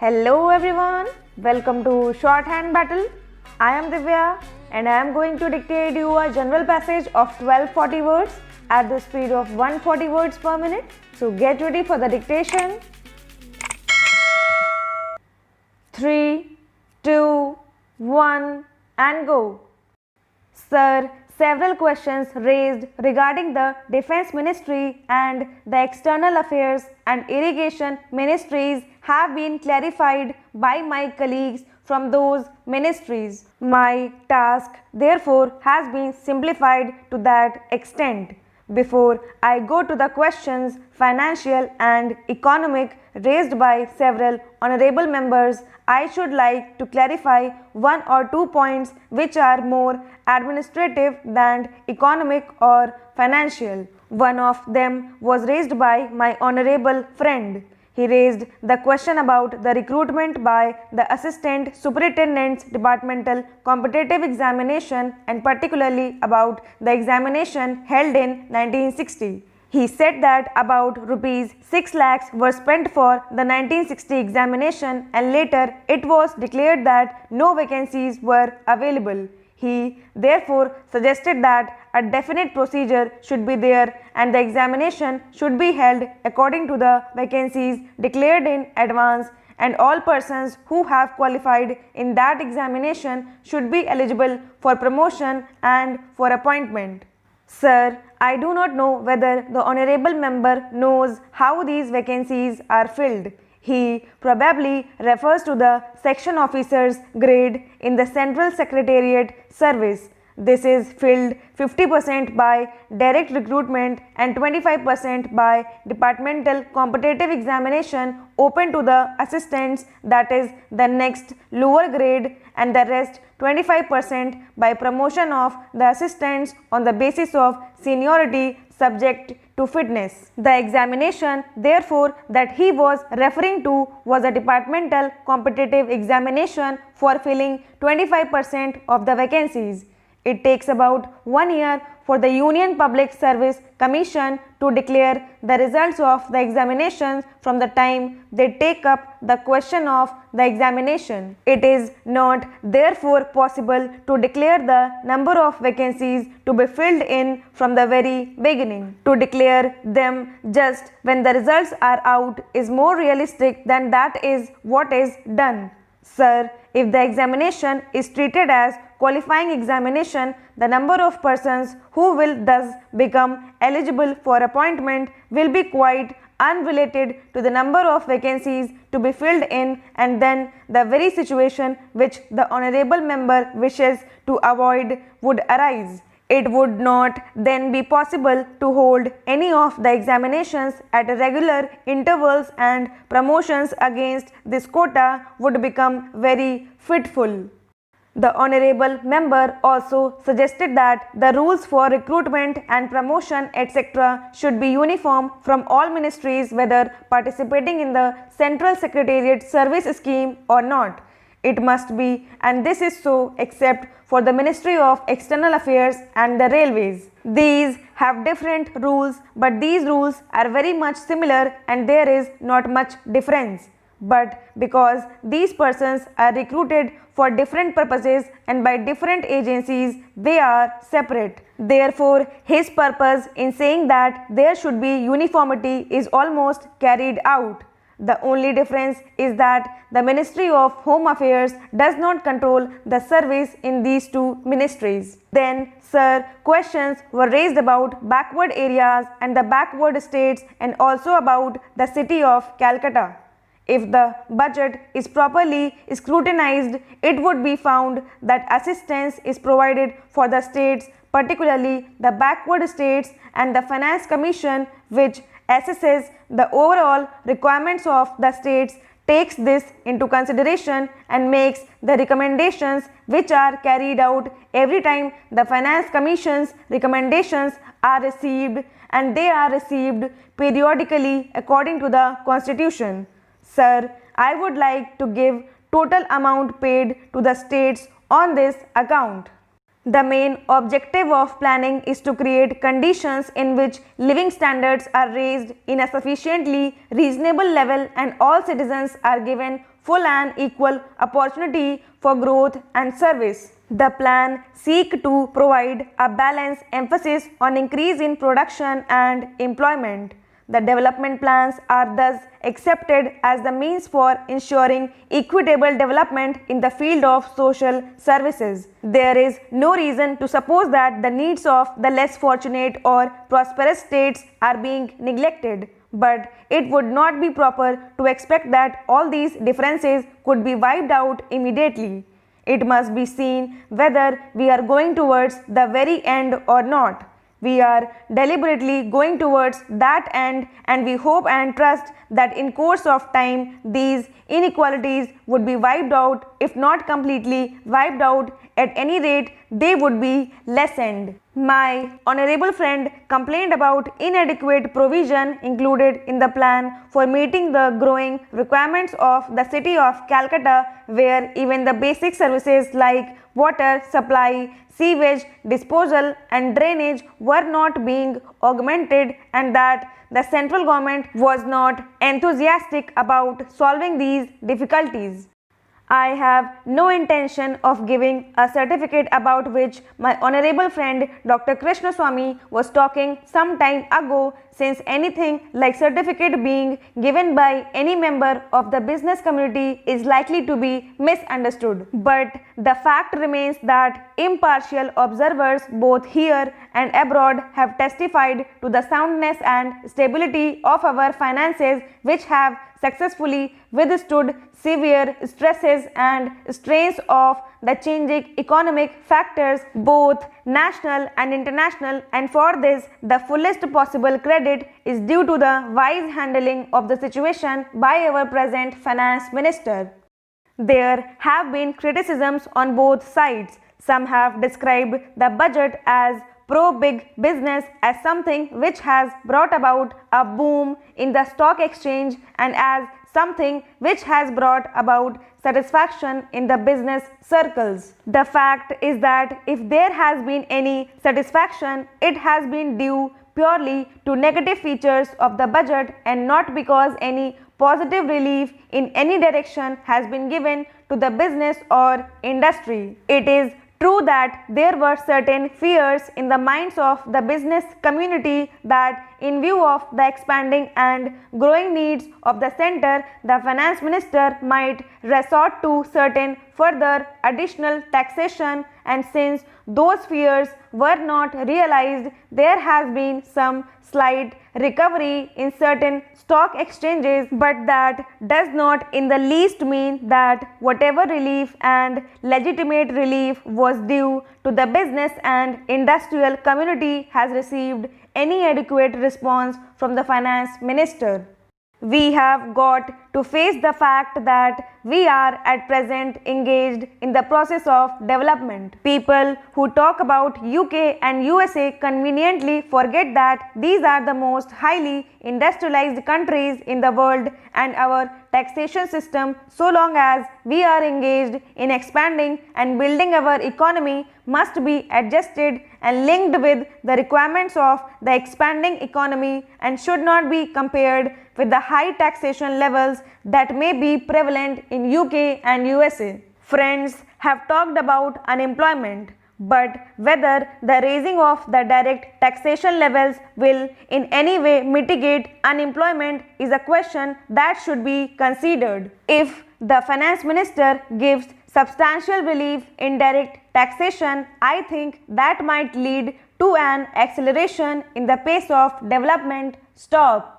Hello everyone, welcome to Shorthand Battle. I am Divya and I am going to dictate you a general passage of 1240 words at the speed of 140 words per minute. So get ready for the dictation. 3, 2, 1 and go. Sir, several questions raised regarding the Defense Ministry and the External Affairs and Irrigation Ministries have been clarified by my colleagues from those ministries. My task, therefore, has been simplified to that extent. Before I go to the questions, financial and economic, raised by several honorable members, I should like to clarify one or two points which are more administrative than economic or financial. One of them was raised by my honorable friend. He raised the question about the recruitment by the Assistant Superintendent's Departmental Competitive Examination and particularly about the examination held in 1960. He said that about rupees 6 lakhs were spent for the 1960 examination and later it was declared that no vacancies were available. He therefore suggested that a definite procedure should be there and the examination should be held according to the vacancies declared in advance, and all persons who have qualified in that examination should be eligible for promotion and for appointment. Sir, I do not know whether the honorable member knows how these vacancies are filled. He probably refers to the section officer's grade in the Central Secretariat Service. This is filled 50% by direct recruitment and 25% by departmental competitive examination open to the assistants, that is the next lower grade, and the rest 25% by promotion of the assistants on the basis of seniority subject to fitness. The examination, therefore, that he was referring to was a departmental competitive examination for filling 25% of the vacancies. It takes about 1 year for the Union Public Service Commission to declare the results of the examinations from the time they take up the question of the examination. It is not therefore possible to declare the number of vacancies to be filled in from the very beginning. To declare them just when the results are out is more realistic than that is what is done. Sir, if the examination is treated as qualifying examination, the number of persons who will thus become eligible for appointment will be quite unrelated to the number of vacancies to be filled in, and then the very situation which the honorable member wishes to avoid would arise. It would not then be possible to hold any of the examinations at regular intervals, and promotions against this quota would become very fitful. The honorable member also suggested that the rules for recruitment and promotion etc. should be uniform from all ministries whether participating in the Central Secretariat Service scheme or not. It must be, and this is so except for the Ministry of External Affairs and the Railways. These have different rules, but these rules are very much similar and there is not much difference. But because these persons are recruited for different purposes and by different agencies, they are separate. Therefore, his purpose in saying that there should be uniformity is almost carried out. The only difference is that the Ministry of Home Affairs does not control the service in these two ministries. Then, sir, questions were raised about backward areas and the backward states and also about the city of Calcutta. If the budget is properly scrutinized, it would be found that assistance is provided for the states, particularly the backward states, and the Finance Commission, which assesses the overall requirements of the states, takes this into consideration and makes the recommendations which are carried out every time the Finance Commission's recommendations are received, and they are received periodically according to the Constitution. Sir, I would like to give total amount paid to the states on this account. The main objective of planning is to create conditions in which living standards are raised in a sufficiently reasonable level and all citizens are given full and equal opportunity for growth and service. The plan seeks to provide a balanced emphasis on increase in production and employment. The development plans are thus accepted as the means for ensuring equitable development in the field of social services. There is no reason to suppose that the needs of the less fortunate or prosperous states are being neglected, but it would not be proper to expect that all these differences could be wiped out immediately. It must be seen whether we are going towards the very end or not. We are deliberately going towards that end, and we hope and trust that in course of time these inequalities would be wiped out. If not completely wiped out, at any rate they would be lessened. My honorable friend complained about inadequate provision included in the plan for meeting the growing requirements of the city of Calcutta, where even the basic services like water supply, sewage disposal and drainage were not being augmented, and that the central government was not enthusiastic about solving these difficulties. I have no intention of giving a certificate about which my honorable friend Dr. Krishna Swami was talking some time ago, since anything like certificate being given by any member of the business community is likely to be misunderstood. But the fact remains that impartial observers both here and abroad have testified to the soundness and stability of our finances, which have successfully withstood severe stresses and strains of the changing economic factors, both national and international, and for this the fullest possible credit is due to the wise handling of the situation by our present finance minister. There have been criticisms on both sides. Some have described the budget as pro-big business, as something which has brought about a boom in the stock exchange, and as something which has brought about satisfaction in the business circles. The fact is that if there has been any satisfaction, it has been due purely to negative features of the budget and not because any positive relief in any direction has been given to the business or industry. It is true that there were certain fears in the minds of the business community that in view of the expanding and growing needs of the center, the finance minister might resort to certain further additional taxation, and since those fears were not realized, there has been some slight recovery in certain stock exchanges, but that does not in the least mean that whatever relief and legitimate relief was due to the business and industrial community has received any adequate response from the finance minister. We have got to face the fact that we are at present engaged in the process of development. People who talk about UK and USA conveniently forget that these are the most highly industrialized countries in the world, and our taxation system, so long as we are engaged in expanding and building our economy, must be adjusted and linked with the requirements of the expanding economy and should not be compared with the high taxation levels that may be prevalent in UK and USA. Friends have talked about unemployment, but whether the raising of the direct taxation levels will in any way mitigate unemployment is a question that should be considered. If the finance minister gives substantial relief in direct taxation, I think that might lead to an acceleration in the pace of development. Stop.